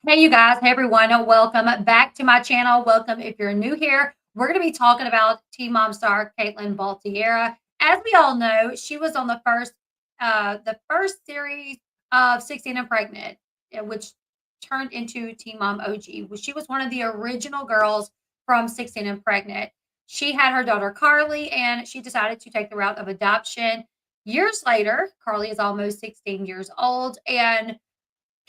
Hey, you guys. Hey, everyone. Welcome back to my channel. Welcome if you're new here. We're going to be talking about Teen Mom star Catelynn Baltierra. As we all know, she was on the first series of 16 and Pregnant, which turned into Teen Mom OG. She was one of the original girls from 16 and Pregnant. She had her daughter Carly, and she decided to take the route of adoption. Years later, Carly is almost 16 years old, and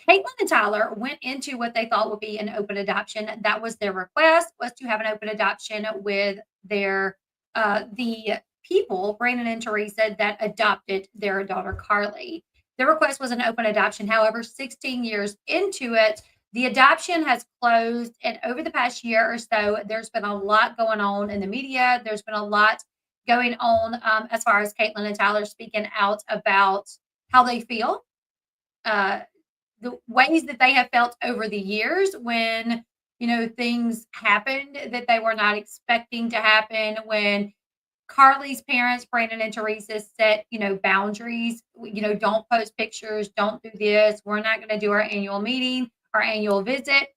Caitlin and Tyler went into what they thought would be an open adoption. That was their request, was to have an open adoption with the people, Brandon and Teresa, that adopted their daughter Carly. Their request was an open adoption. However, 16 years into it, the adoption has closed. And over the past year or so, there's been a lot going on in the media. There's been a lot going on as far as Caitlin and Tyler speaking out about how they feel. Uh, the ways that they have felt over the years when things happened that they were not expecting to happen, when Carly's parents, Brandon and Teresa, set boundaries. Don't post pictures, don't do this, we're not going to do our annual meeting, our annual visit.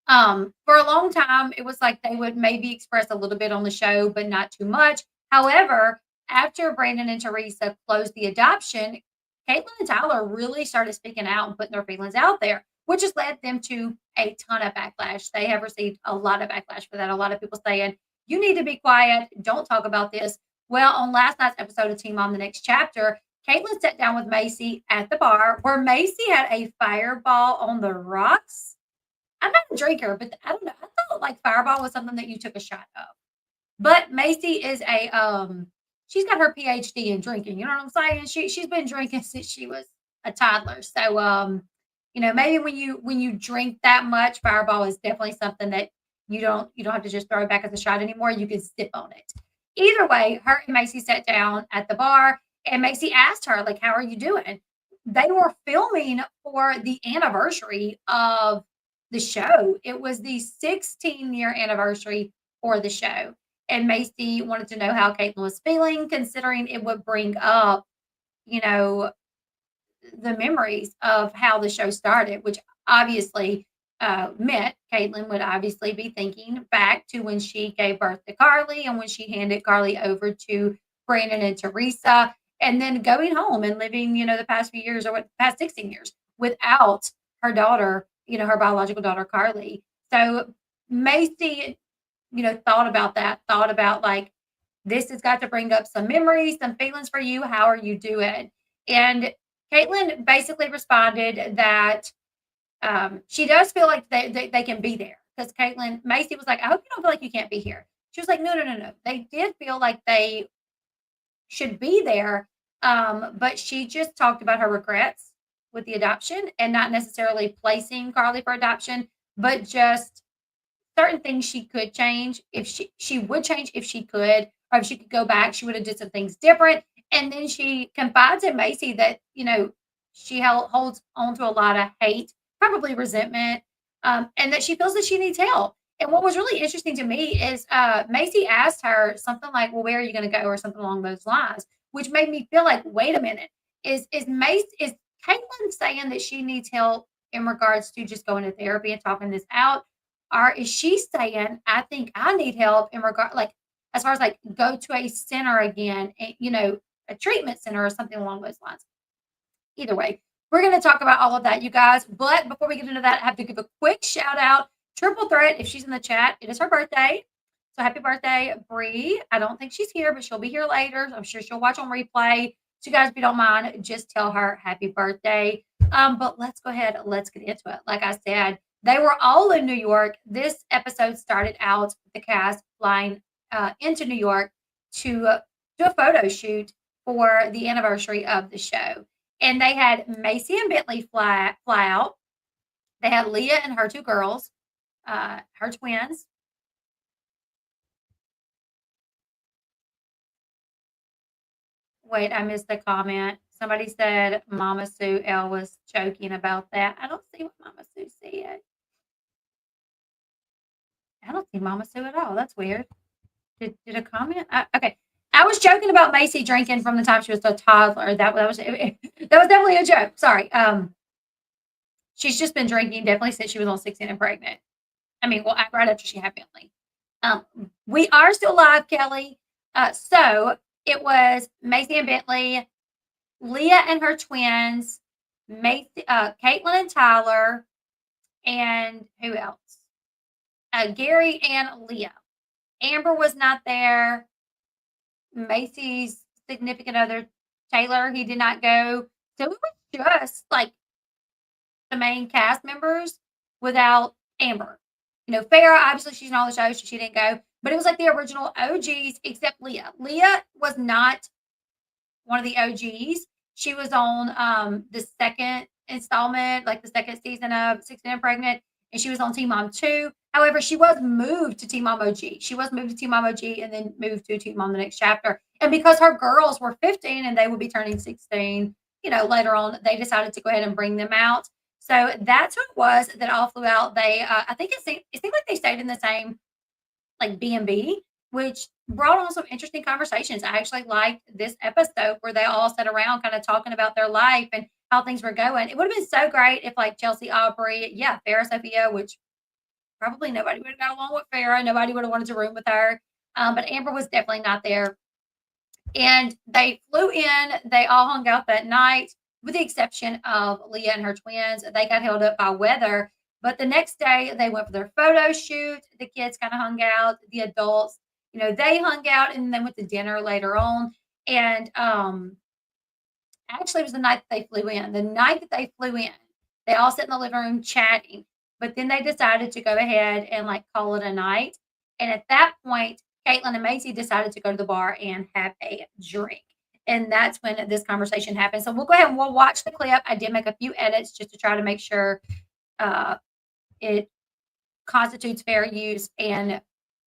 For a long time it was like they would maybe express a little bit on the show but not too much. However, after Brandon and Teresa closed the adoption, Caitlin and Tyler really started speaking out and putting their feelings out there, which has led them to a ton of backlash. They have received a lot of backlash for that. A lot of people saying, you need to be quiet, don't talk about this. Well, on last night's episode of Teen Mom The Next Chapter, Caitlin sat down with Maci at the bar where Maci had a fireball on the rocks. I'm not a drinker, but I don't know. I thought like fireball was something that you took a shot of. But Maci is she's got her PhD in drinking. You know what I'm saying? She's been drinking since she was a toddler. So maybe when you drink that much, fireball is definitely something that you don't have to just throw it back as a shot anymore. You can sip on it. Either way, her and Maci sat down at the bar and Maci asked her, like, how are you doing? They were filming for the anniversary of the show. It was the 16-year anniversary for the show. And Maci wanted to know how Caitlin was feeling, considering it would bring up, you know, the memories of how the show started, which obviously meant Caitlin would obviously be thinking back to when she gave birth to Carly and when she handed Carly over to Brandon and Teresa, and then going home and living, the past few years or what past 16 years without her daughter, her biological daughter Carly. So Macy, thought about that, thought about like, this has got to bring up some memories, some feelings for you. How are you doing? And Caitlin basically responded that she does feel like they can be there, because Maci was like, I hope you don't feel like you can't be here. She was like, no, no, no, no. They did feel like they should be there. But she just talked about her regrets with the adoption and not necessarily placing Carly for adoption, but just certain things she could change. If she would change if she could, or if she could go back, she would have did some things different. And then she confides in Maci that, she holds on to a lot of hate, probably resentment, and that she feels that she needs help. And what was really interesting to me is Maci asked her something like, well, where are you going to go? Or something along those lines, which made me feel like, wait a minute, is Caitlin saying that she needs help in regards to just going to therapy and talking this out? Or is she saying, I think I need help in regard, like, as far as like go to a center again, a treatment center or something along those lines? Either way, we're going to talk about all of that, you guys. But before we get into that, I have to give a quick shout out. Triple Threat, if she's in the chat, it is her birthday. So happy birthday, Bree. I don't think she's here, but she'll be here later. I'm sure she'll watch on replay. So you guys, if you don't mind, just tell her happy birthday. But let's go ahead. Let's get into it. Like I said, they were all in New York. This episode started out with the cast flying into New York to do a photo shoot for the anniversary of the show. And they had Maci and Bentley fly out. They had Leah and her two girls, her twins. Wait, I missed the comment. Somebody said Mama Sue Elle was joking about that. I don't see what Mama Sue said. I don't see Mama Sue at all. That's weird. Did a comment? Okay. I was joking about Maci drinking from the time she was a toddler. That was definitely a joke. Sorry. she's just been drinking definitely since she was on 16 and pregnant. I mean, well, right after she had Bentley. We are still live, Kelly. So it was Maci and Bentley, Leah and her twins, Maci, Catelynn and Tyler, and who else? Gary and Leah. Amber was not there. Macy's significant other, Taylor, he did not go. So it was just like the main cast members without Amber. Farrah, obviously she's on all the shows, so she didn't go. But it was like the original OGs, except Leah. Leah was not one of the OGs. She was on the second installment, like the second season of 16 and Pregnant, and she was on Teen Mom 2. However, she was moved to Teen Mom OG. She was moved to Teen Mom OG and then moved to Teen Mom the next chapter. And because her girls were 15 and they would be turning 16, later on, they decided to go ahead and bring them out. So that's who it was that all flew out. They, I think it seemed like they stayed in the same like B&B, which brought on some interesting conversations. I actually liked this episode where they all sat around kind of talking about their life and how things were going. It would have been so great if like Chelsea Aubrey, Farrah Sophia, which probably nobody would have got along with Farrah. Nobody would have wanted to room with her. But Amber was definitely not there. And they flew in. They all hung out that night, with the exception of Leah and her twins. They got held up by weather. But the next day, they went for their photo shoot. The kids kind of hung out. The adults, they hung out and then went to dinner later on. And actually, it was the night that they flew in. The night that they flew in, they all sat in the living room chatting. But then they decided to go ahead and like call it a night. And at that point, Catelynn and Maci decided to go to the bar and have a drink. And that's when this conversation happened. So we'll go ahead and we'll watch the clip. I did make a few edits just to try to make sure it constitutes fair use and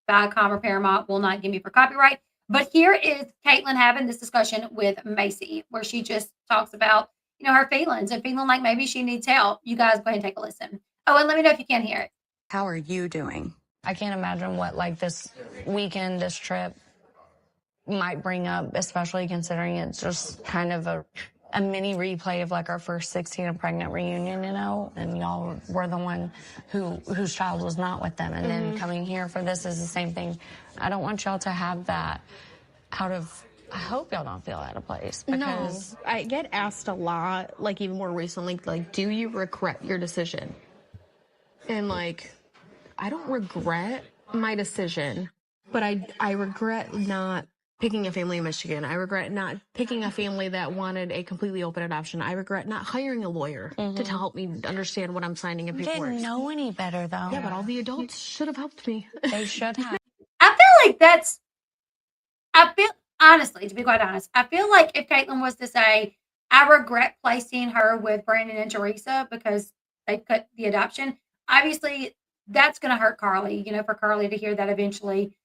Viacom or Paramount will not give me for copyright. But here is Catelynn having this discussion with Maci, where she just talks about, her feelings and feeling like maybe she needs help. You guys go ahead and take a listen. Oh, and let me know if you can hear it. How are you doing? I can't imagine what like this weekend, this trip might bring up, especially considering it's just kind of a mini replay of like our first 16 and pregnant reunion, and y'all were the one whose child was not with them. And then coming here for this is the same thing. I don't want y'all to have that I hope y'all don't feel out of place. Because no, I get asked a lot, like even more recently, like, do you regret your decision? And like, I don't regret my decision, but I regret not picking a family in Michigan. I regret not picking a family that wanted a completely open adoption. I regret not hiring a lawyer to help me understand what I'm signing up for. Didn't know any better though. Yeah, but all the adults should have helped me. They should have. I feel like honestly, to be quite honest, I feel like if Catelynn was to say, I regret placing her with Brandon and Teresa because they cut the adoption, obviously that's going to hurt Carly, for Carly to hear that eventually.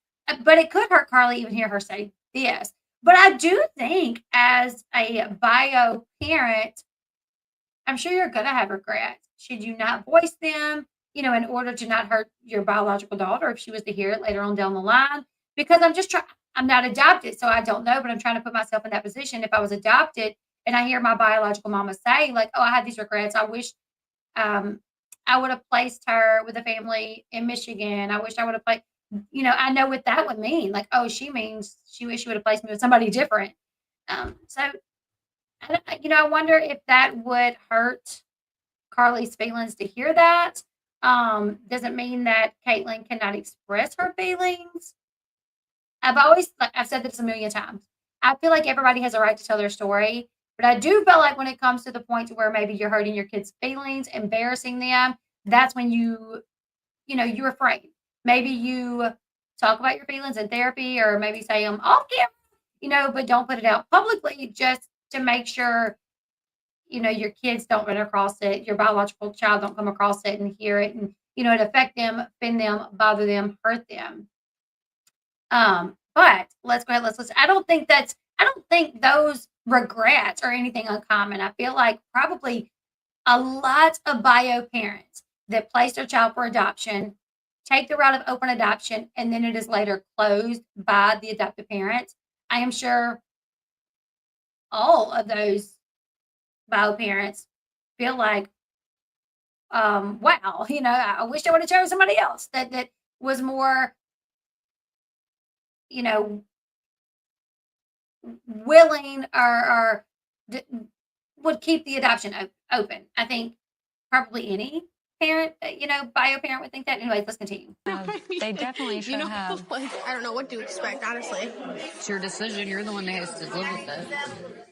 But it could hurt Carly even hear her say this. But I do think as a bio parent, I'm sure you're going to have regrets. Should you not voice them, in order to not hurt your biological daughter if she was to hear it later on down the line? Because I'm not adopted, so I don't know, but I'm trying to put myself in that position. If I was adopted and I hear my biological mama say, like, oh, I had these regrets. I wish I would have placed her with a family in Michigan. I wish I would have placed, I know what that would mean. Like, oh, she means she wish she would have placed me with somebody different. So, I wonder if that would hurt Carly's feelings to hear that. Doesn't mean that Catelynn cannot express her feelings. I've said this a million times. I feel like everybody has a right to tell their story, but I do feel like when it comes to the point to where maybe you're hurting your kids' feelings, embarrassing them, that's when you're afraid. Maybe you talk about your feelings in therapy or maybe say them off camera, but don't put it out publicly just to make sure, your kids don't run across it, your biological child don't come across it and hear it and, it affect them, offend them, bother them, hurt them. But let's go ahead, let's listen. I don't think those regrets are anything uncommon. I feel like probably a lot of bio parents that place their child for adoption take the route of open adoption and then it is later closed by the adoptive parents. I am sure all of those bio parents feel like wow, I wish I would have chosen somebody else that was more, you know, willing or would keep the adoption open. I think probably any parent, bio parent would think that. Anyways, let's continue. They definitely should have. like, I don't know what to expect, honestly. It's your decision. You're the one that has to live with it.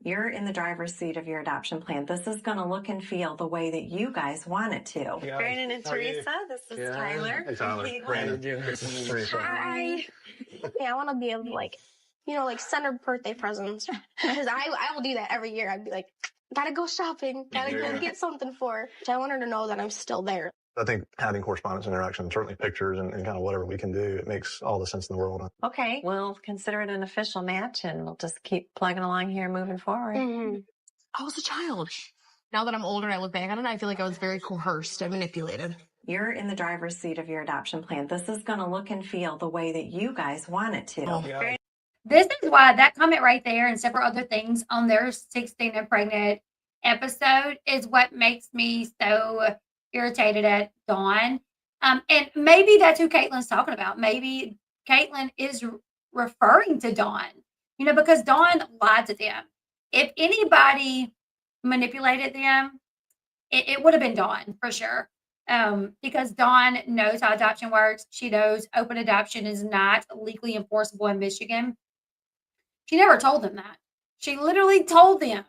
You're in the driver's seat of your adoption plan. This is going to look and feel the way that you guys want it to. Yeah. Brandon and Teresa, this is Tyler. Hey, Tyler. Brandon. This is Teresa. Hi. Yeah, I want to be able to like send her birthday presents because I will do that every year. I'd be like, gotta go shopping, gotta go get something for her. I want her to know that I'm still there. I think having correspondence and interaction, certainly pictures and kind of whatever we can do, it makes all the sense in the world. Okay, we'll consider it an official match and we'll just keep plugging along here moving forward. Mm-hmm. I was a child. Now that I'm older and I look back on it, I feel like I was very coerced and manipulated. You're in the driver's seat of your adoption plan. This is going to look and feel the way that you guys want it to. Oh. Yeah. This is why that comment right there and several other things on their 16 and pregnant episode is what makes me so irritated at Dawn. And maybe that's who Catelyn's talking about. Maybe Catelynn is referring to Dawn, because Dawn lied to them. If anybody manipulated them, it would have been Dawn for sure. Because Dawn knows how adoption works. She knows open adoption is not legally enforceable in Michigan. She never told them that. She literally told them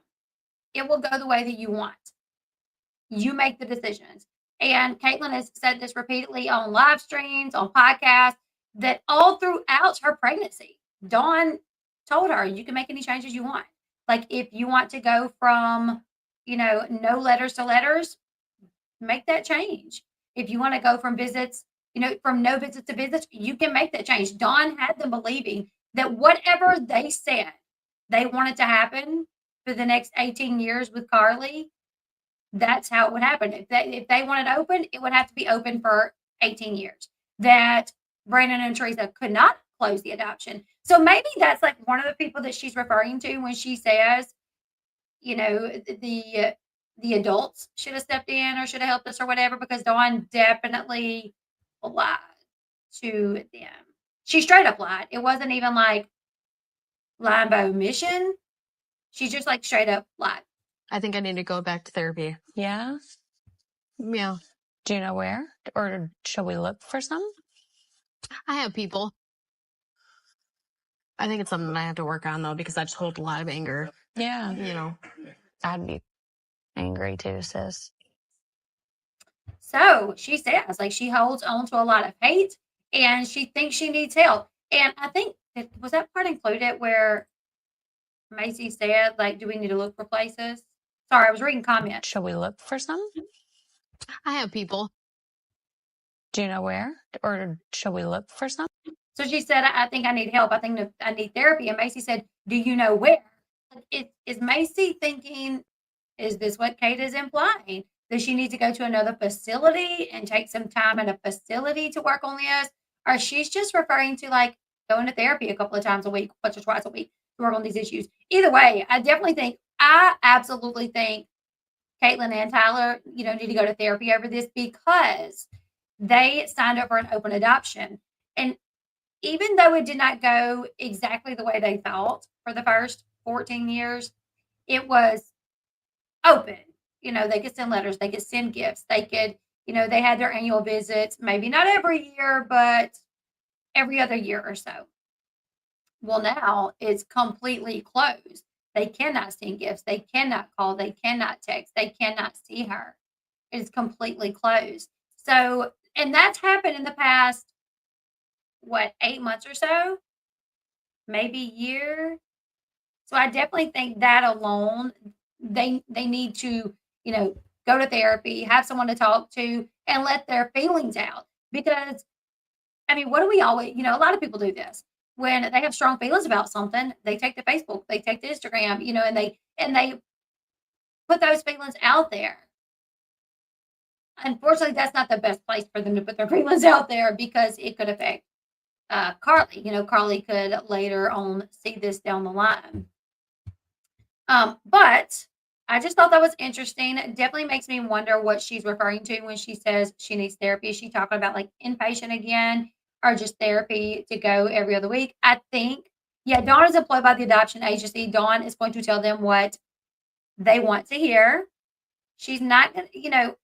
it will go the way that you want. You make the decisions. And Catelynn has said this repeatedly on live streams, on podcasts, that all throughout her pregnancy, Dawn told her, you can make any changes you want. Like if you want to go from, no letters to letters, make that change. If you want to go from visits, from no visits to visits, you can make that change. Dawn had them believing that whatever they said they wanted to happen for the next 18 years with Carly, that's how it would happen. If they wanted open, it would have to be open for 18 years. That Brandon and Teresa could not close the adoption. So maybe that's like one of the people that she's referring to when she says, the adults should have stepped in or should have helped us or whatever, because Dawn definitely lied to them. She straight up lied. It wasn't even like lying by omission. She just like straight up lied. I think I need to go back to therapy. Yeah? Yeah. Do you know where? Or shall we look for some? I have people. I think it's something that I have to work on, though, because I just hold a lot of anger. Yeah. I'd be angry too, sis. So she says, like, she holds on to a lot of hate and she thinks she needs help. And I think, was that part included where Maci said, like, do we need to look for places? Sorry, I was reading comments. Shall we look for some? I have people. Do you know where? Or shall we look for some? So she said, I think I need help. I think I need therapy. And Maci said, do you know where? Is Maci thinking, is this what Kate is implying? Does she need to go to another facility and take some time in a facility to work on this? Or she's just referring to like going to therapy a couple of times a week, once or twice a week to work on these issues. Either way, I absolutely think Catelynn and Tyler, need to go to therapy over this because they signed up for an open adoption. And even though it did not go exactly the way they thought for the first 14 years, it was open. They could send letters, they could send gifts, they could, they had their annual visits, maybe not every year, but every other year or so. Well, now it's completely closed. They cannot send gifts, they cannot call, they cannot text, they cannot see her. It is completely closed. So, and that's happened in the past, 8 months or so, maybe a year. So I definitely think that alone, they need to, go to therapy, have someone to talk to, and let their feelings out. Because, what do we always, a lot of people do this. When they have strong feelings about something, they take to Facebook, they take to Instagram, and they put those feelings out there. Unfortunately, that's not the best place for them to put their feelings out there because it could affect Carly. Carly could later on see this down the line. But I just thought that was interesting. It definitely makes me wonder what she's referring to when she says she needs therapy. Is she talking about like inpatient again or just therapy to go every other week? I think, yeah, Dawn is employed by the adoption agency. Dawn is going to tell them what they want to hear. She's not,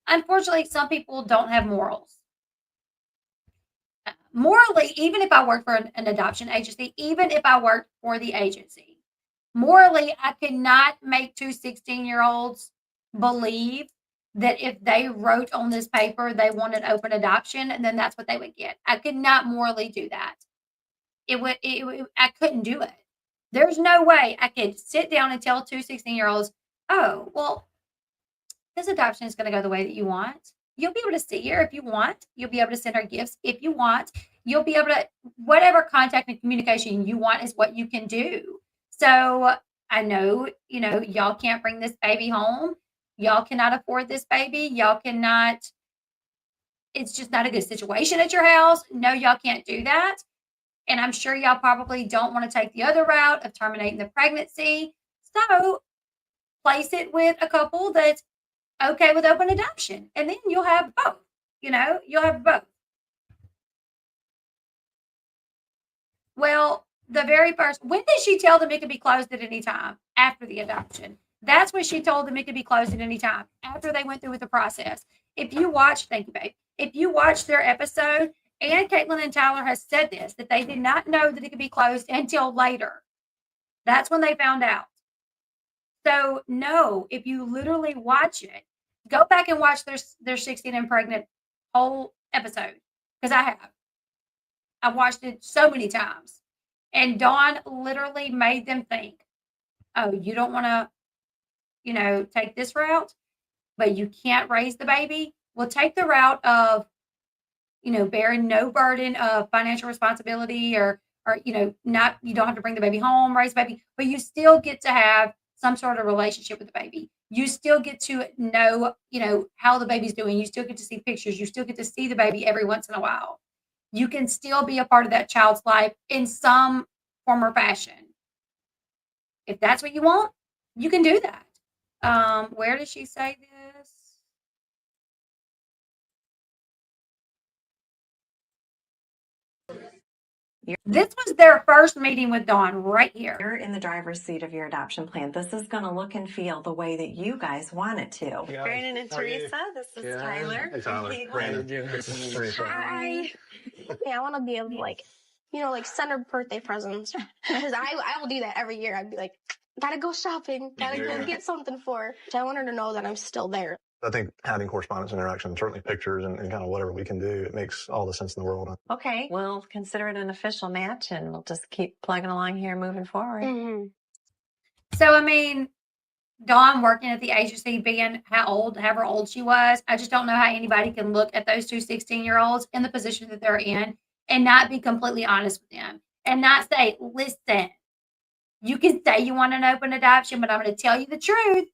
unfortunately, some people don't have morals. Morally, even if I worked for an adoption agency, even if I worked for the agency, morally, I could not make two 16-year-olds believe that if they wrote on this paper they wanted open adoption, and then that's what they would get. I could not morally do that. I couldn't do it. There's no way I could sit down and tell two 16-year-olds, oh, well, this adoption is going to go the way that you want. You'll be able to see her if you want. You'll be able to send her gifts if you want. You'll be able to, whatever contact and communication you want is what you can do. So I know, y'all can't bring this baby home. Y'all cannot afford this baby. Y'all cannot, it's just not a good situation at your house. No, y'all can't do that. And I'm sure y'all probably don't want to take the other route of terminating the pregnancy. So place it with a couple that's okay with open adoption. And then you'll have both. You'll have both. Well, the very first, when did she tell them it could be closed at any time? After the adoption. That's when she told them it could be closed at any time, after they went through with the process. If you watch, thank you, babe. If you watch their episode, and Catelynn and Tyler has said this, that they did not know that it could be closed until later. That's when they found out. So, no, if you literally watch it, go back and watch their 16 and pregnant whole episode, because I have. I've watched it so many times. And Dawn literally made them think, oh, you don't want to, take this route, but you can't raise the baby. Well, take the route of, bearing no burden of financial responsibility or not, you don't have to bring the baby home, raise the baby, but you still get to have some sort of relationship with the baby. You still get to know, how the baby's doing. You still get to see pictures. You still get to see the baby every once in a while. You can still be a part of that child's life in some form or fashion. If that's what you want, you can do that. Where does she say this? This was their first meeting with Dawn right here. You're in the driver's seat of your adoption plan. This is going to look and feel the way that you guys want it to. Yeah. Brandon and How are you? Teresa, this is Yeah. Tyler. Hey, Tyler. Hey, Brandon. Glenn. Teresa. Hi. Yeah, I want to be able to send her birthday presents because I will do that every year. I'd be like, gotta go shopping, gotta go get something for her. I want her to know that I'm still there. I think having correspondence and interaction, certainly pictures and kind of whatever we can do, it makes all the sense in the world. Okay, we'll consider it an official match and we'll just keep plugging along here moving forward. Mm-hmm. So, Dawn working at the agency, being however old she was, I just don't know how anybody can look at those two 16-year-olds in the position that they're in and not be completely honest with them and not say, listen, you can say you want an open adoption, but I'm going to tell you the truth.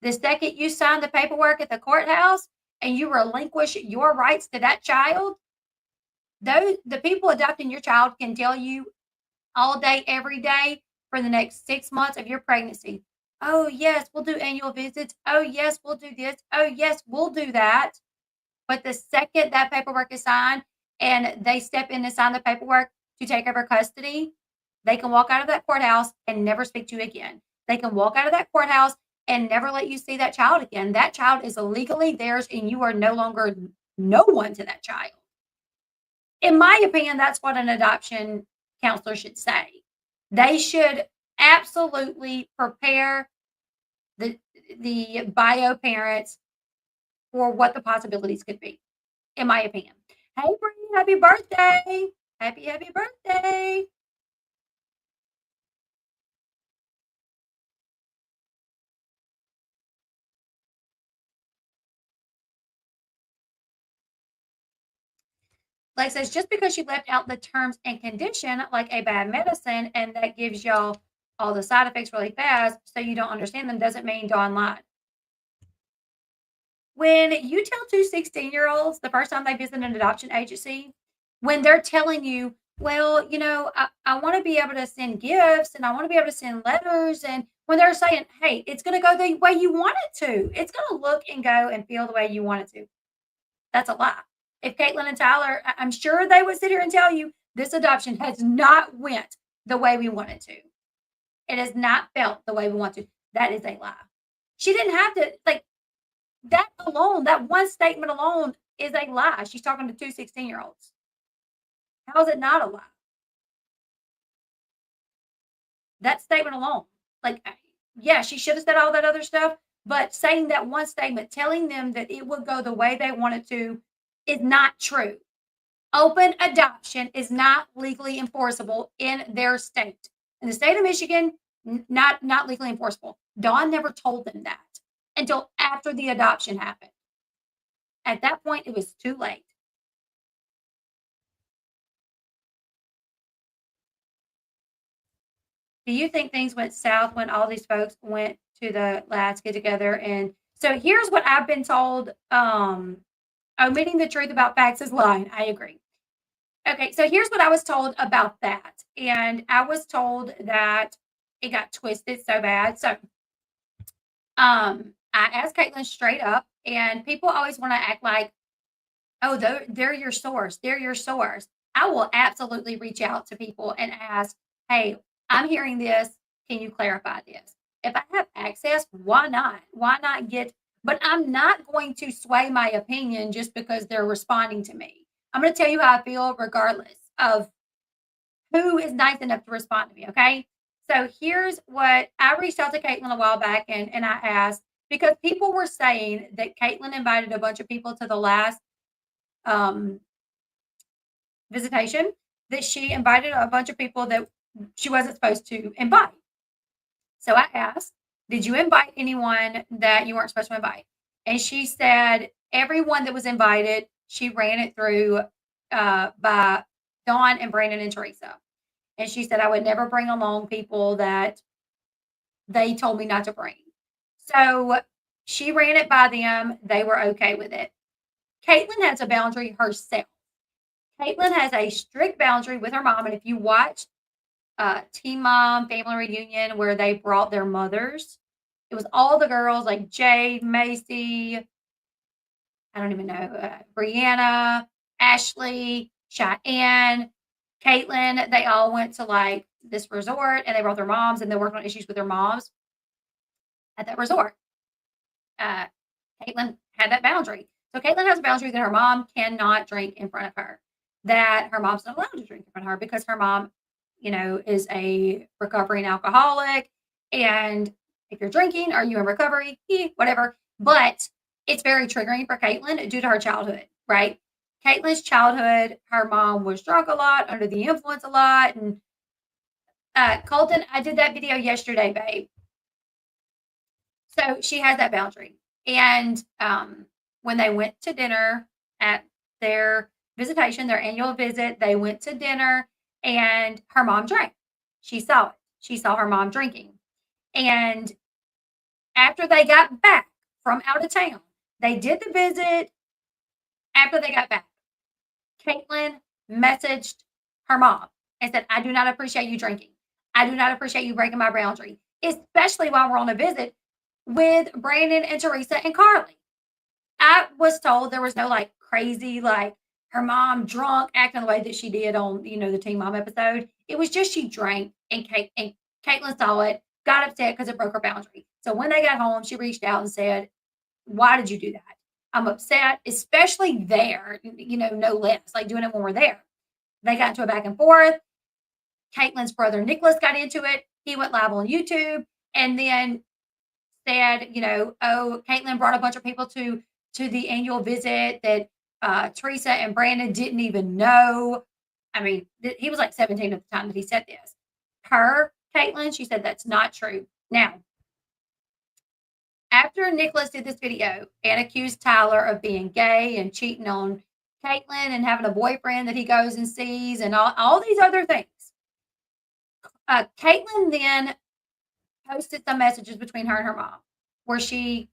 The second you sign the paperwork at the courthouse and you relinquish your rights to that child, the people adopting your child can tell you all day, every day for the next 6 months of your pregnancy, oh, yes, we'll do annual visits. Oh, yes, we'll do this. Oh, yes, we'll do that. But the second that paperwork is signed and they step in and sign the paperwork to take over custody, they can walk out of that courthouse and never speak to you again. They can walk out of that courthouse and never let you see that child again. That child is illegally theirs and you are no longer no one to that child. In my opinion, that's what an adoption counselor should say. They should absolutely prepare the bio parents for what the possibilities could be, in my opinion. Hey, Bree, happy birthday. Happy birthday. Like says, just because you left out the terms and condition, like a bad medicine, and that gives y'all all the side effects really fast, so you don't understand them, doesn't mean Dawn lied. When you tell two 16-year-olds the first time they visit an adoption agency, when they're telling you, well, I want to be able to send gifts and I want to be able to send letters and when they're saying, hey, it's going to go the way you want it to. It's going to look and go and feel the way you want it to. That's a lie. If Catelynn and Tyler, I'm sure they would sit here and tell you this adoption has not went the way we want it to. It has not felt the way we want to. That is a lie. She didn't have to, like, that alone, that one statement alone is a lie. She's talking to two 16-year-olds. How is it not a lie? That statement alone, like, yeah, she should have said all that other stuff, but saying that one statement, telling them that it would go the way they wanted to, is not true. Open adoption is not legally enforceable in their state. In the state of Michigan, not legally enforceable. Dawn never told them that until after the adoption happened. At that point, it was too late. Do you think things went south when all these folks went to the last get together? And so here's what I've been told. Omitting the truth about facts is lying. I agree. Okay, so here's what I was told about that. And I was told that it got twisted so bad. So I asked Catelynn straight up, and people always want to act like, oh, they're your source. They're your source. I will absolutely reach out to people and ask, hey, I'm hearing this. Can you clarify this? If I have access, why not? Why not get, but I'm not going to sway my opinion just because they're responding to me. I'm going to tell you how I feel regardless of who is nice enough to respond to me, okay? So here's what I reached out to Catelynn a while back and I asked, because people were saying that Catelynn invited a bunch of people to the last visitation, that she invited a bunch of people that she wasn't supposed to invite. So I asked, did you invite anyone that you weren't supposed to invite? And she said, everyone that was invited, she ran it through by Dawn and Brandon and Teresa. And she said, I would never bring along people that they told me not to bring. So she ran it by them. They were okay with it. Catelynn has a boundary herself. Catelynn has a strict boundary with her mom. And if you watch Teen Mom Family Reunion where they brought their mothers, it was all the girls like Jade, Maci, I don't even know, Brianna, Ashley, Cheyenne, Catelynn. They all went to like this resort and they brought their moms and they worked on issues with their moms at that resort. Catelynn had that boundary. So Catelynn has a boundary that her mom cannot drink in front of her, that her mom's not allowed to drink in front of her because her mom, you know, is a recovering alcoholic. And if you're drinking, are you in recovery? Whatever. But it's very triggering for Catelynn due to her childhood, right? Caitlynn's childhood, her mom was drunk a lot, under the influence a lot. And Colton, I did that video yesterday, babe. So she has that boundary. And when they went to dinner at their visitation, their annual visit, they went to dinner and her mom drank. She saw it. She saw her mom drinking. And after they got back from out of town, they did the visit. After they got back, Catelynn messaged her mom and said, I do not appreciate you drinking. I do not appreciate you breaking my boundary, especially while we're on a visit with Brandon and Teresa and Carly. I was told there was no like crazy, like her mom drunk acting the way that she did on, you know, the Teen Mom episode. It was just she drank and Catelynn saw it, got upset because it broke her boundary. So when they got home, she reached out and said, why did you do that? I'm upset, especially there, you know, no less, like doing it when we're there. They got into a back and forth. Caitlynn's brother, Nicholas, got into it. He went live on YouTube and then said, you know, oh, Catelynn brought a bunch of people to the annual visit that Teresa and Brandon didn't even know. I mean, he was like 17 at the time that he said this. Her, Catelynn, she said that's not true. Now, after Nicholas did this video and accused Tyler of being gay and cheating on Catelynn and having a boyfriend that he goes and sees and all these other things, Catelynn then posted some messages between her and her mom where she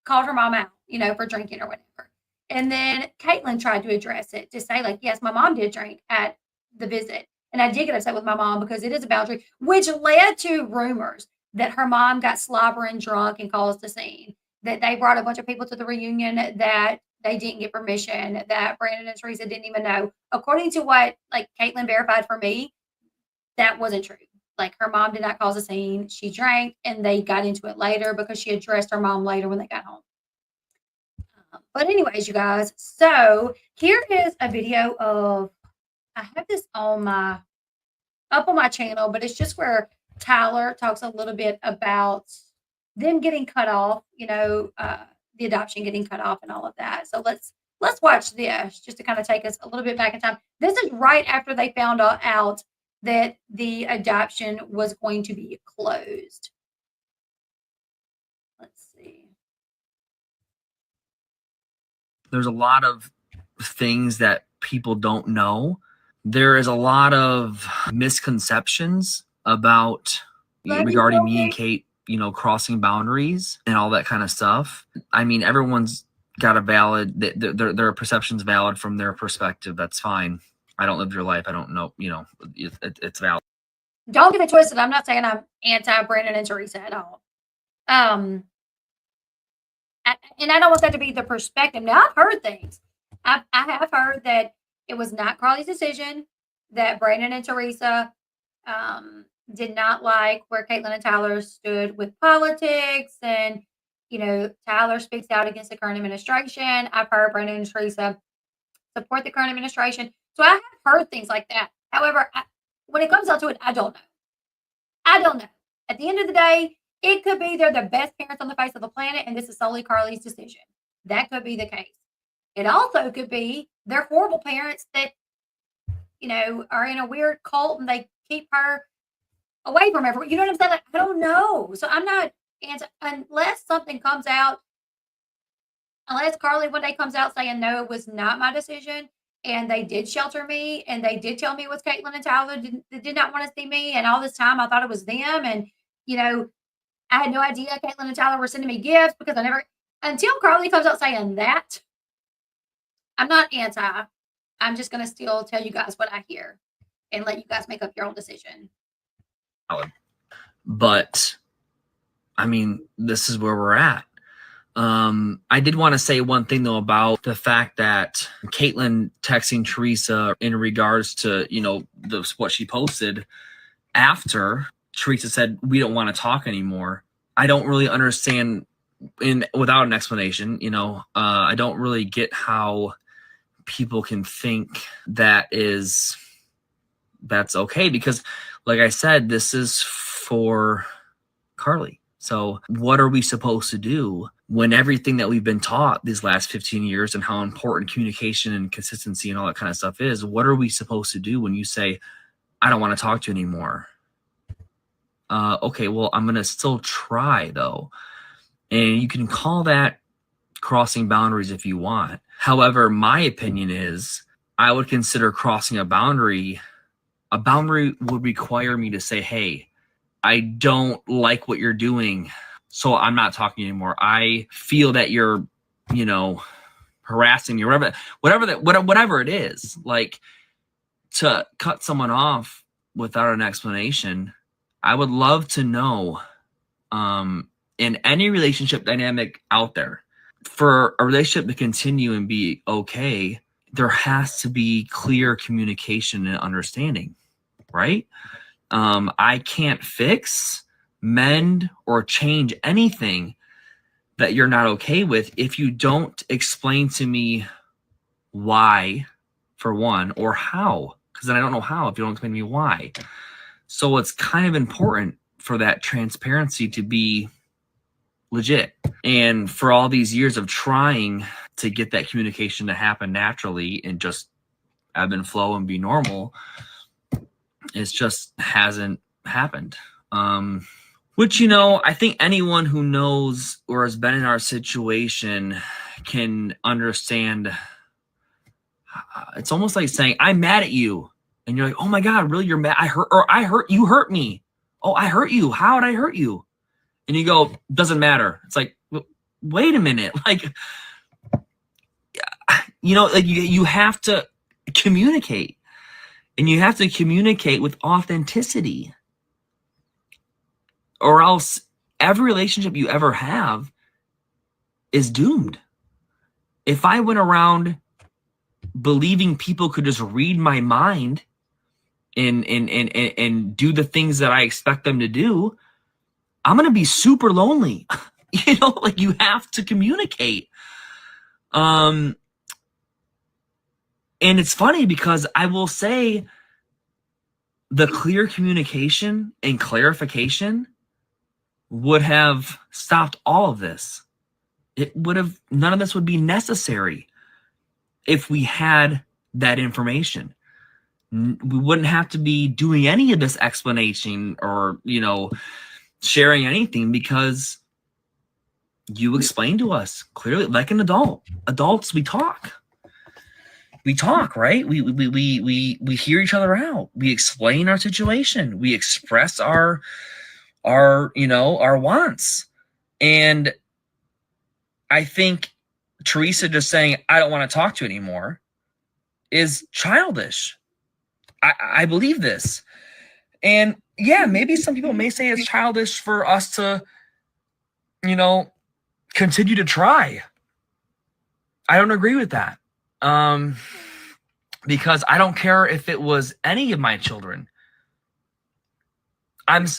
called her mom out, you know, for drinking or whatever. And then Catelynn tried to address it to say, like, yes, my mom did drink at the visit. And I did get upset with my mom because it is a boundary, which led to rumors that her mom got slobbering drunk and caused a scene, that they brought a bunch of people to the reunion that they didn't get permission, that Brandon and Teresa didn't even know. According to what like Catelynn verified for me, that wasn't true. Like her mom did not cause a scene. She drank and they got into it later because she addressed her mom later when they got home. But anyways, you guys, so here is a video of, I have this on up on my channel, but it's just where Tyler talks a little bit about them getting cut off, you know, the adoption getting cut off and all of that. So let's watch this just to kind of take us a little bit back in time. This is right after they found out that the adoption was going to be closed. Let's see. There's a lot of things that people don't know. There is a lot of misconceptions about regarding me and Kate, you know, crossing boundaries and all that kind of stuff. I mean, everyone's got a valid, their perception's valid from their perspective. That's fine. I don't live your life. I don't know, you know, it's valid. Don't get it twisted. I'm not saying I'm anti Brandon and Teresa at all. And I don't want that to be the perspective. Now, I've heard things. I have heard that it was not Carly's decision, that Brandon and Teresa did not like where Catelynn and Tyler stood with politics. And, you know, Tyler speaks out against the current administration. I've heard Brandon and Teresa support the current administration. So I have heard things like that. However, when it comes down to it, I don't know. I don't know. At the end of the day, it could be they're the best parents on the face of the planet, and this is solely Carly's decision. That could be the case. It also could be they're horrible parents that, you know, are in a weird cult and they keep her away from everyone. You know what I'm saying? Like, I don't know. So I'm not unless something comes out, unless Carly one day comes out saying, no, it was not my decision, and they did shelter me, and they did tell me it was Catelynn and Tyler did not want to see me, and all this time I thought it was them, and, you know, I had no idea Catelynn and Tyler were sending me gifts because I never, until Carly comes out saying that, I'm not anti. I'm just going to still tell you guys what I hear and let you guys make up your own decision. But, I mean, this is where we're at. I did want to say one thing, though, about the fact that Catelynn texting Teresa in regards to, you know, what she posted after Teresa said, we don't want to talk anymore. I don't really understand without an explanation, you know, I don't really get how people can think that's okay, because like I said, this is for Carly. So what are we supposed to do when everything that we've been taught these last 15 years and how important communication and consistency and all that kind of stuff is? What are we supposed to do when you say, I don't want to talk to you anymore? Okay, well, I'm going to still try, though. And you can call that crossing boundaries if you want. However, my opinion is I would consider crossing a boundary. A boundary would require me to say, hey, I don't like what you're doing, so I'm not talking anymore. I feel that you're, you know, harassing me, whatever it is. Like, to cut someone off without an explanation, I would love to know, in any relationship dynamic out there, for a relationship to continue and be okay, there has to be clear communication and understanding, right? I can't fix, mend, or change anything that you're not okay with if you don't explain to me why, for one, or how, because then I don't know how if you don't explain to me why. So it's kind of important for that transparency to be legit. And for all these years of trying to get that communication to happen naturally and just ebb and flow and be normal, it just hasn't happened. Which, you know, I think anyone who knows or has been in our situation can understand. It's almost like saying, I'm mad at you. And you're like, oh my God, really? You're mad? You hurt me. Oh, I hurt you. How did I hurt you? And you go, doesn't matter. It's like, wait a minute. Like, you know, like you have to communicate. And you have to communicate with authenticity, or else every relationship you ever have is doomed. If I went around believing people could just read my mind and do the things that I expect them to do, I'm going to be super lonely. Like, you have to communicate. And it's funny because I will say the clear communication and clarification would have stopped all of this. None of this would be necessary if we had that information. We wouldn't have to be doing any of this explanation or, sharing anything, because you explained to us clearly, like an adult. Adults, we talk, right? We hear each other out. We explain our situation. We express our wants. And I think Teresa just saying, I don't want to talk to you anymore, is childish. I believe this. And yeah, maybe some people may say it's childish for us to, continue to try. I don't agree with that. Because I don't care if it was any of my children.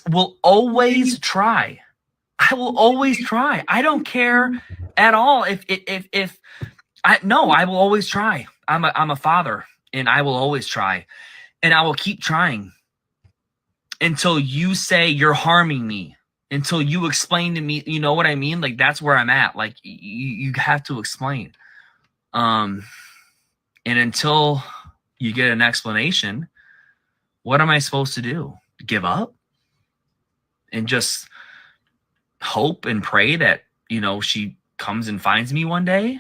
Will always try. I will always try. I don't care at all if I will always try. I'm a father, and I will always try, and I will keep trying until you say you're harming me, until you explain to me, you know what I mean? Like, that's where I'm at. Like, you have to explain. And until you get an explanation, what am I supposed to do? Give up and just hope and pray that, she comes and finds me one day?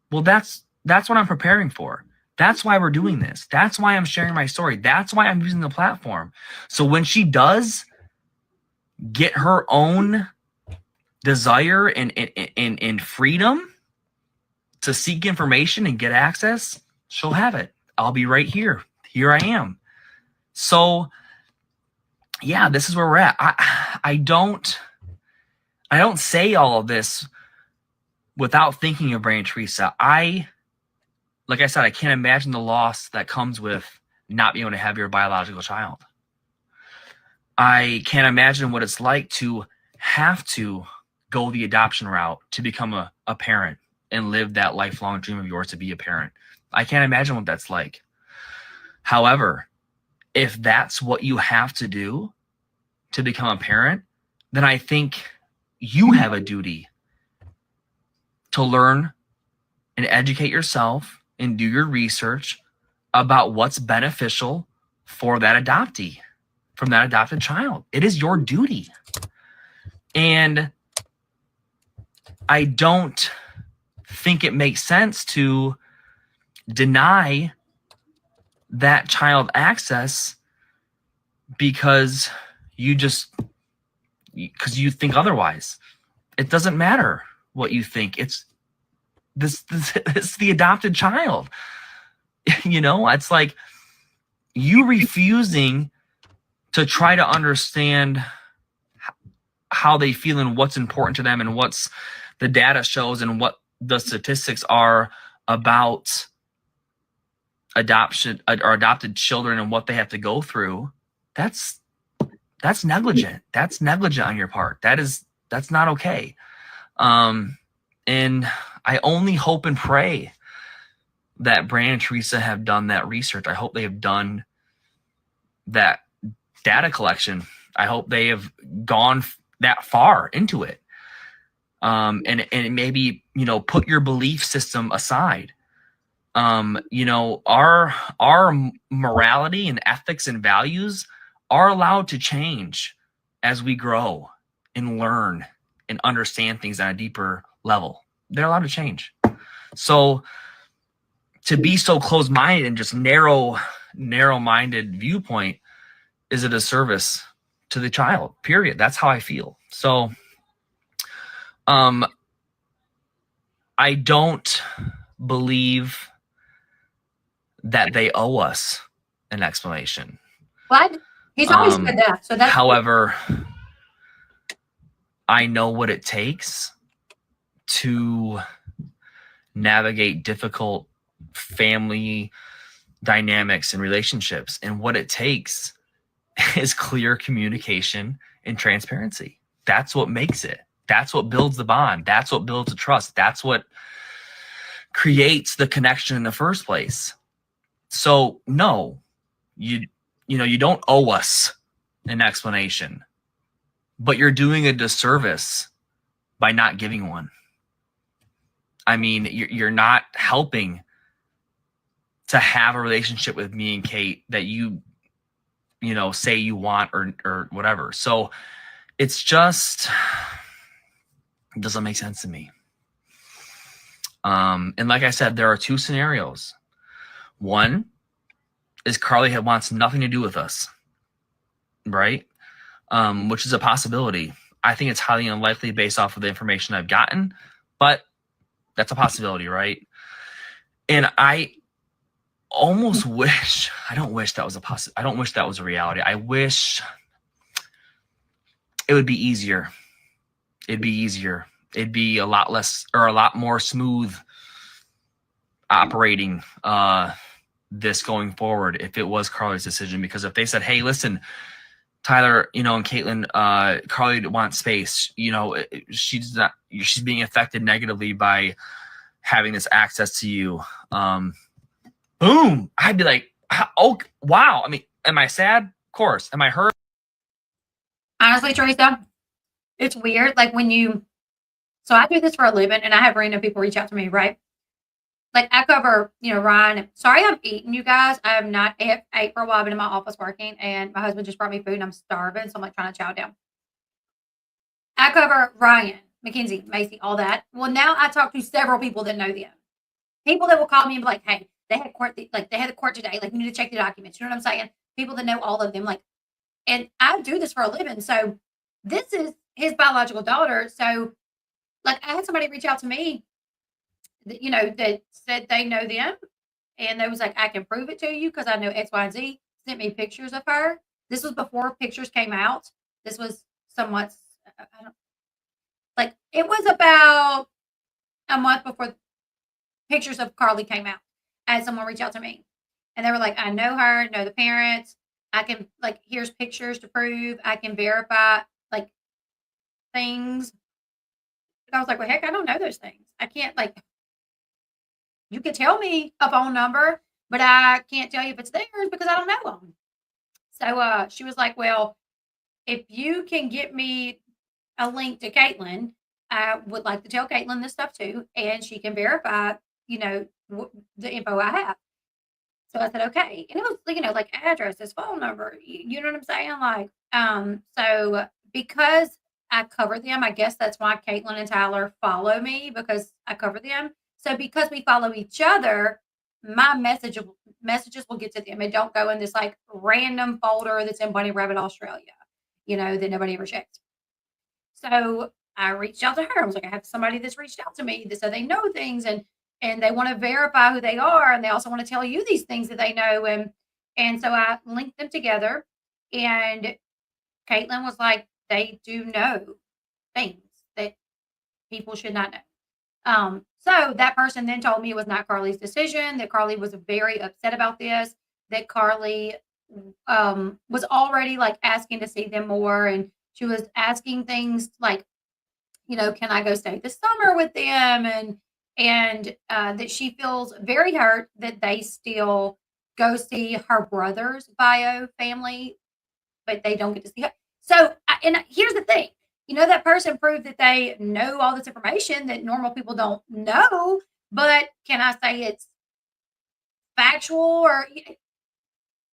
Well, that's what I'm preparing for. That's why we're doing this. That's why I'm sharing my story. That's why I'm using the platform. So when she does get her own desire and freedom to seek information and get access, she'll have it. I'll be right here. Here I am. So yeah, this is where we're at. I don't say all of this without thinking of Brian and Teresa. Like I said, I can't imagine the loss that comes with not being able to have your biological child. I can't imagine what it's like to have to go the adoption route to become a parent and live that lifelong dream of yours to be a parent. I can't imagine what that's like. However, if that's what you have to do to become a parent, then I think you have a duty to learn and educate yourself and do your research about what's beneficial for that adoptee, from that adopted child. It is your duty. And I don't think it makes sense to deny that child access because you think otherwise. It doesn't matter what you think. It's the adopted child. It's like you refusing to try to understand how they feel and what's important to them and what's the data shows and what the statistics are about adoption or adopted children and what they have to go through. That's negligent. That's negligent on your part. That's not okay. And I only hope and pray that Brandon and Teresa have done that research. I hope they have done that data collection. I hope they have gone that far into it. And maybe, put your belief system aside. Our morality and ethics and values are allowed to change as we grow and learn and understand things on a deeper level. They're allowed to change. So to be so closed-minded and just narrow-minded viewpoint is a disservice to the child, period. That's how I feel. So I don't believe that they owe us an explanation. But he's always said that. So that's However, I know what it takes to navigate difficult family dynamics and relationships. And what it takes is clear communication and transparency. That's what makes it. That's what builds the bond. That's what builds the trust. That's what creates the connection in the first place. So no, you don't owe us an explanation, but you're doing a disservice by not giving one. I mean, you're not helping to have a relationship with me and Kate that you say you want or whatever. So it's just, it doesn't make sense to me. And like I said, there are two scenarios. One is Carly wants nothing to do with us, right? Which is a possibility. I think it's highly unlikely based off of the information I've gotten, but that's a possibility, right? And I almost wish, I don't wish that was I don't wish that was a reality. I wish it would be easier. It'd be easier. It'd be a lot less or a lot more smooth operating this going forward if it was Carly's decision. Because if they said, hey, listen, Tyler, and Catelynn, Carly wants space, she's being affected negatively by having this access to you. Boom. I'd be like, oh, wow. I mean, am I sad? Of course. Am I hurt? honestly, Teresa, it's weird. Like so I do this for a living and I have random people reach out to me, right? Like I cover, Ryan. Sorry, I'm eating, you guys. I have not ate for a while. I've been in my office working and my husband just brought me food and I'm starving. So I'm like trying to chow down. I cover Ryan, Mackenzie, Maci, all that. Well, now I talk to several people that know them. People that will call me and be like, hey, they had court, they had the court today. Like, you need to check the documents. You know what I'm saying? People that know all of them. Like, and I do this for a living. So this is his biological daughter. So, like, I had somebody reach out to me, that said they know them. And they was like, I can prove it to you because I know X, Y, and Z. Sent me pictures of her. This was before pictures came out. This was somewhat, it was about a month before pictures of Carly came out. I had someone reach out to me and they were like, I know her, know the parents. I can, here's pictures to prove. I can verify, things. And I was like, well, heck, I don't know those things. I can't, you could tell me a phone number, but I can't tell you if it's theirs because I don't know them. So she was like, well, if you can get me a link to Catelynn, I would like to tell Catelynn this stuff too, and she can verify, the info I have. So I said, okay. And it was, like addresses, phone number, you know what I'm saying? So because I cover them, I guess that's why Catelynn and Tyler follow me because I cover them. So because we follow each other, my messages will get to them. It don't go in this random folder that's in Bunny Rabbit, Australia, that nobody ever checks. So I reached out to her. I was like, I have somebody that's reached out to me that said they know things and they want to verify who they are. And they also want to tell you these things that they know. And so I linked them together and Catelynn was like, they do know things that people should not know. So that person then told me it was not Carly's decision, that Carly was very upset about this, that Carly was already asking to see them more. And she was asking things like, can I go stay this summer with them? And that she feels very hurt that they still go see her brother's bio family, but they don't get to see her. So, and here's the thing, that person proved that they know all this information that normal people don't know, but can I say it's factual or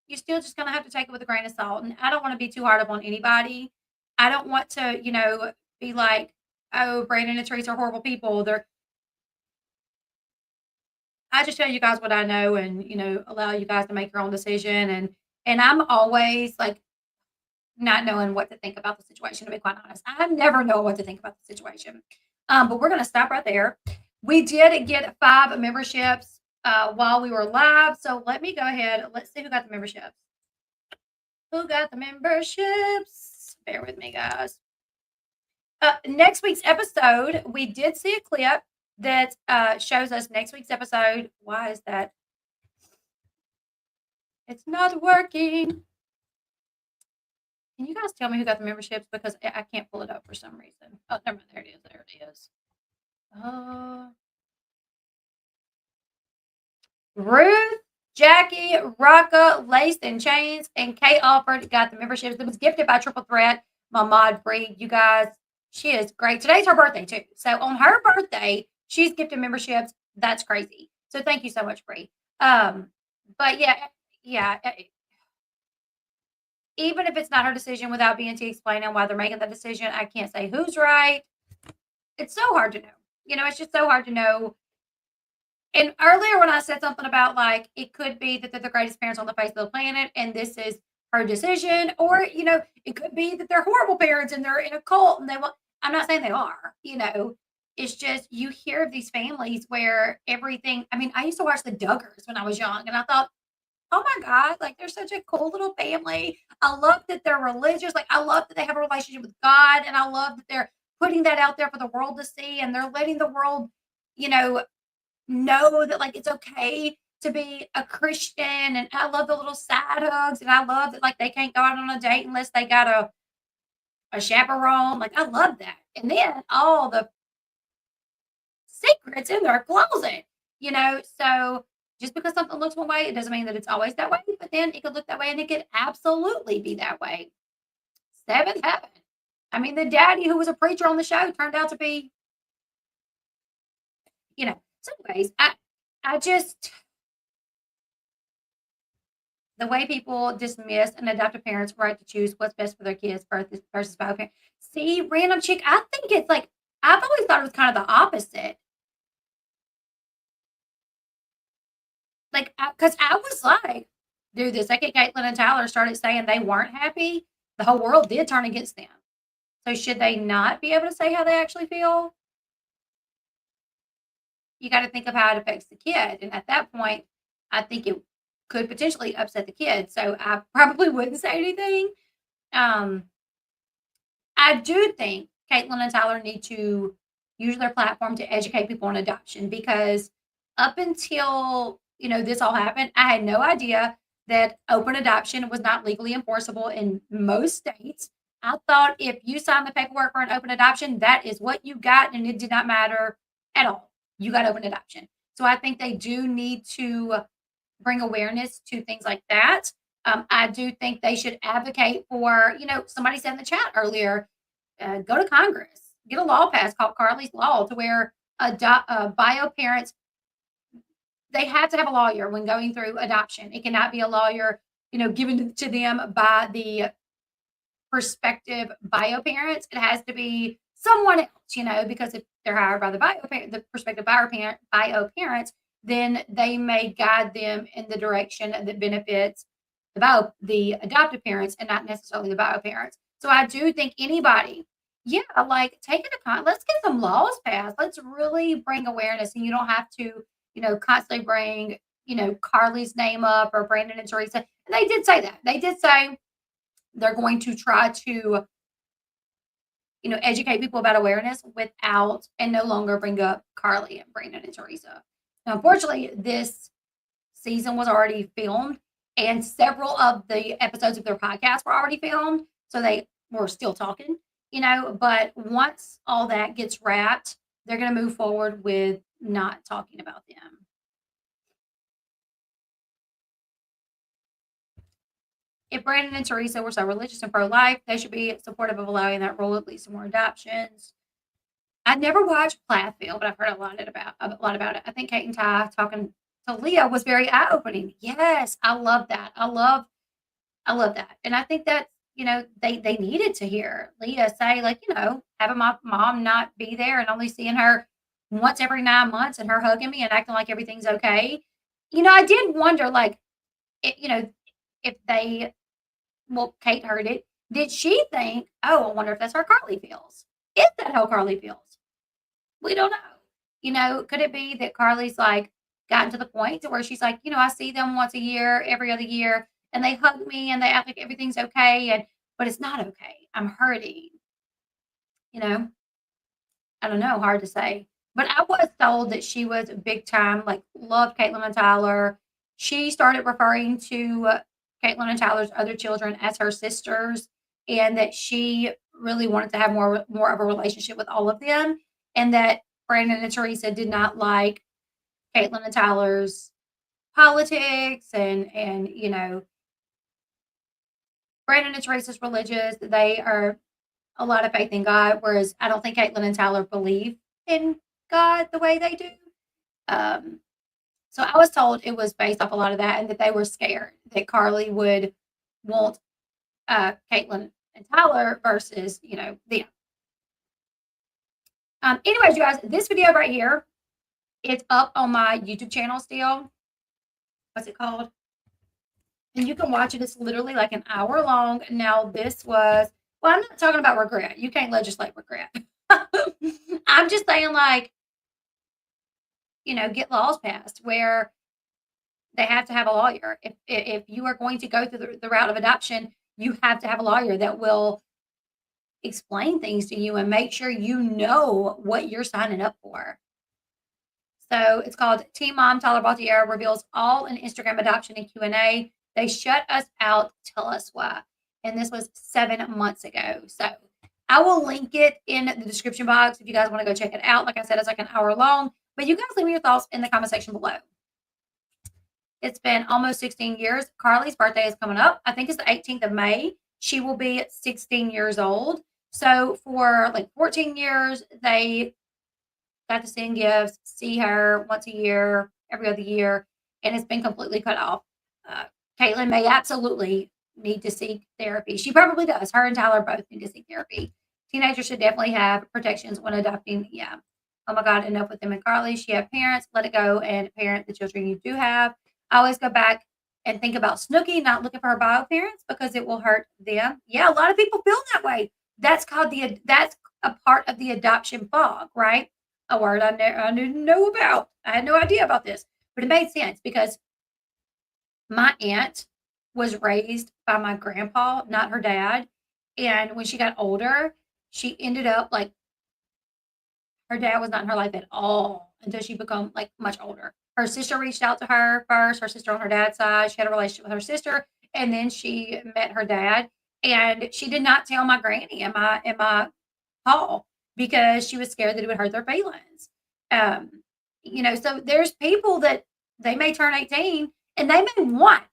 you still just going to have to take it with a grain of salt. And I don't want to be too hard up on anybody. I don't want to, be like, oh, Brandon and Teresa are horrible people. I just tell you guys what I know and, allow you guys to make your own decision. And I'm always not knowing what to think about the situation, to be quite honest. I never know what to think about the situation. But we're going to stop right there. We did get 5 memberships while we were live. So let me go ahead. Let's see who got the memberships. Who got the memberships? Bear with me, guys. Next week's episode, we did see a clip that shows us next week's episode. Why is that? It's not working. Can you guys tell me who got the memberships? Because I can't pull it up for some reason. Oh, never mind. There it is. There it is. Ruth, Jackie, Rocca, Lace and Chains, and Kay Alford got the memberships. It was gifted by Triple Threat, my mod Bree. You guys, she is great. Today's her birthday, too. So on her birthday, she's gifted memberships. That's crazy. So thank you so much, Bree. But yeah. Even if it's not her decision without BNT explaining why they're making the decision, I can't say who's right. It's so hard to know. It's just so hard to know. And earlier when I said something about like it could be that they're the greatest parents on the face of the planet and this is her decision, or it could be that they're horrible parents and they're in a cult and I'm not saying they are, it's just you hear of these families where everything. I mean, I used to watch the Duggars when I was young and I thought, oh my God, like they're such a cool little family. I love that they're religious. Like I love that they have a relationship with God. And I love that they're putting that out there for the world to see. And they're letting the world, know that like it's okay to be a Christian. And I love the little side hugs. And I love that like they can't go out on a date unless they got a chaperone. Like I love that. And then all the secrets in their closet, so just because something looks one way, it doesn't mean that it's always that way, but then it could look that way and it could absolutely be that way. Seventh heaven. I mean, the daddy who was a preacher on the show turned out to be, so anyways, I just, the way people dismiss an adoptive parent's right to choose what's best for their kids versus bio parent. See, random chick, I think it's like, I've always thought it was kind of the opposite. Like, because I was like, dude, the second Catelynn and Tyler started saying they weren't happy, the whole world did turn against them. So should they not be able to say how they actually feel? You got to think of how it affects the kid. And at that point, I think it could potentially upset the kid. So I probably wouldn't say anything. I do think Catelynn and Tyler need to use their platform to educate people on adoption because up until this all happened, I had no idea that open adoption was not legally enforceable in most states. I thought if you signed the paperwork for an open adoption, that is what you got, and it did not matter at all. You got open adoption. So I think they do need to bring awareness to things like that. I do think they should advocate for, somebody said in the chat earlier, go to Congress, get a law passed called Carly's Law to where bio parents, they have to have a lawyer when going through adoption. It cannot be a lawyer, given to them by the prospective bio parents. It has to be someone else, because if they're hired by the prospective bio parents, then they may guide them in the direction that benefits the adoptive parents and not necessarily the bio parents. So I do think anybody, like take it to let's get some laws passed. Let's really bring awareness, and you don't have to constantly bring, Carly's name up or Brandon and Teresa. And they did say that. They did say they're going to try to, educate people about awareness without and no longer bring up Carly and Brandon and Teresa. Now, unfortunately, this season was already filmed and several of the episodes of their podcast were already filmed. So they were still talking, but once all that gets wrapped, they're going to move forward with not talking about them. If Brandon and Teresa were so religious and pro-life, they should be supportive of allowing that rule, at least some more adoptions. I never watched Plathville, but I've heard a lot about it. I think Kate and Ty talking to Leah was very eye-opening. Yes, I love that. I love that. And I think that, they needed to hear Leah say, like, having my mom not be there and only seeing her once every 9 months and her hugging me and acting like everything's okay. I did wonder, like, if they, Kate heard it. Did she think, oh, I wonder if that's how Carly feels? Is that how Carly feels? We don't know. Could it be that Carly's like, gotten to the point to where she's like, I see them once a year, every other year, and they hug me and they act like everything's okay, but it's not okay. I'm hurting. I don't know, hard to say. But I was told that she was big time, like loved Catelynn and Tyler. She started referring to Catelynn and Tyler's other children as her sisters, and that she really wanted to have more of a relationship with all of them, and that Brandon and Teresa did not like Catelynn and Tyler's politics, and Brandon and Teresa's religious. They are a lot of faith in God, whereas I don't think Catelynn and Tyler believe in God the way they do. Um, so I was told it was based off a lot of that, and that they were scared that Carly would want Catelynn and Tyler versus them. Anyways, you guys, this video right here, it's up on my YouTube channel still. What's it called? And you can watch it. It's literally like an hour long. Now, this was, well, I'm not talking about regret. You can't legislate regret. I'm just saying, like, get laws passed where they have to have a lawyer. If you are going to go through the route of adoption, you have to have a lawyer that will explain things to you and make sure you know what you're signing up for. So it's called Teen Mom Tyler Baltierra reveals all in Instagram adoption and Q&A. They shut us out. Tell us why. And this was 7 months ago. So I will link it in the description box if you guys want to go check it out. Like I said, it's like an hour long. But you guys leave me your thoughts in the comment section below. It's been almost 16 years. Carly's birthday is coming up. I think it's the 18th of May. She will be 16 years old. So for like 14 years, they got to send gifts, see her once a year, every other year, and it's been completely cut off. Catelynn may absolutely need to seek therapy. She probably does. Her and Tyler both need to seek therapy. Teenagers should definitely have protections when adopting. Yeah. Oh my God, enough with them and Carly. She had parents. Let it go and parent the children you do have. I always go back and think about Snooki not looking for her bio parents because it will hurt them. Yeah, a lot of people feel that way. That's a part of the adoption fog, right? A word I didn't know about. I had no idea about this, but it made sense because my aunt was raised by my grandpa, not her dad. And when she got older, she ended up like her dad was not in her life at all until she became like much older. Her sister reached out to her first, her sister on her dad's side. She had a relationship with her sister, and then she met her dad. And she did not tell my granny and my Paul because she was scared that it would hurt their feelings. So there's people that they may turn 18 and they may want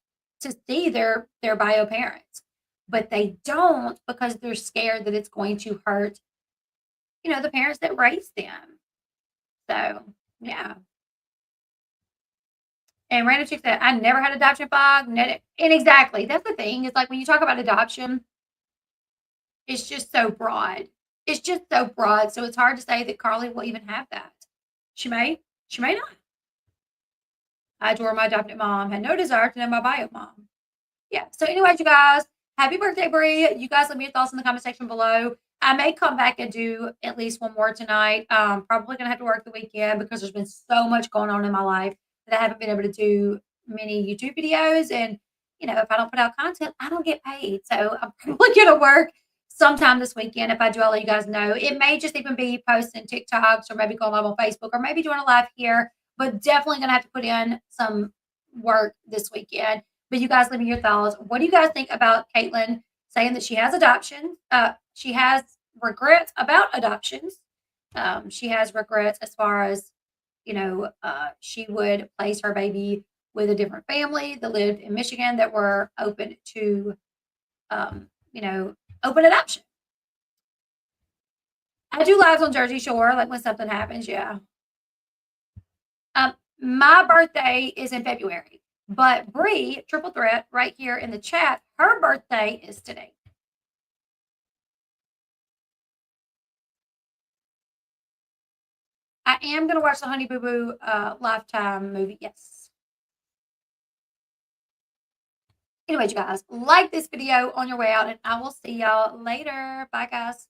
to see their bio parents, but they don't because they're scared that it's going to hurt, the parents that raised them. So, yeah. And Random Chick said, I never had adoption fog. And exactly, that's the thing. It's like when you talk about adoption, it's just so broad. It's just so broad. So it's hard to say that Carly will even have that. She may not. I adore my adopted mom. Had no desire to know my bio mom. Yeah. So anyways, you guys, happy birthday, Brie. You guys let me your thoughts in the comment section below. I may come back and do at least one more tonight. Probably going to have to work the weekend because there's been so much going on in my life that I haven't been able to do many YouTube videos. And, if I don't put out content, I don't get paid. So I'm probably going to work sometime this weekend. If I do, I'll let you guys know. It may just even be posting TikToks or maybe going live on Facebook or maybe doing a live here, but definitely going to have to put in some work this weekend. But you guys leave me your thoughts. What do you guys think about Catelynn saying that she has adoption? She has regrets about adoptions. She has regrets as far as, she would place her baby with a different family that lived in Michigan that were open to, open adoption. I do lives on Jersey Shore, like when something happens, yeah. My birthday is in February, but Bree, Triple Threat, right here in the chat, her birthday is today. I am going to watch the Honey Boo Boo Lifetime movie, yes. Anyways, you guys, like this video on your way out, and I will see y'all later. Bye, guys.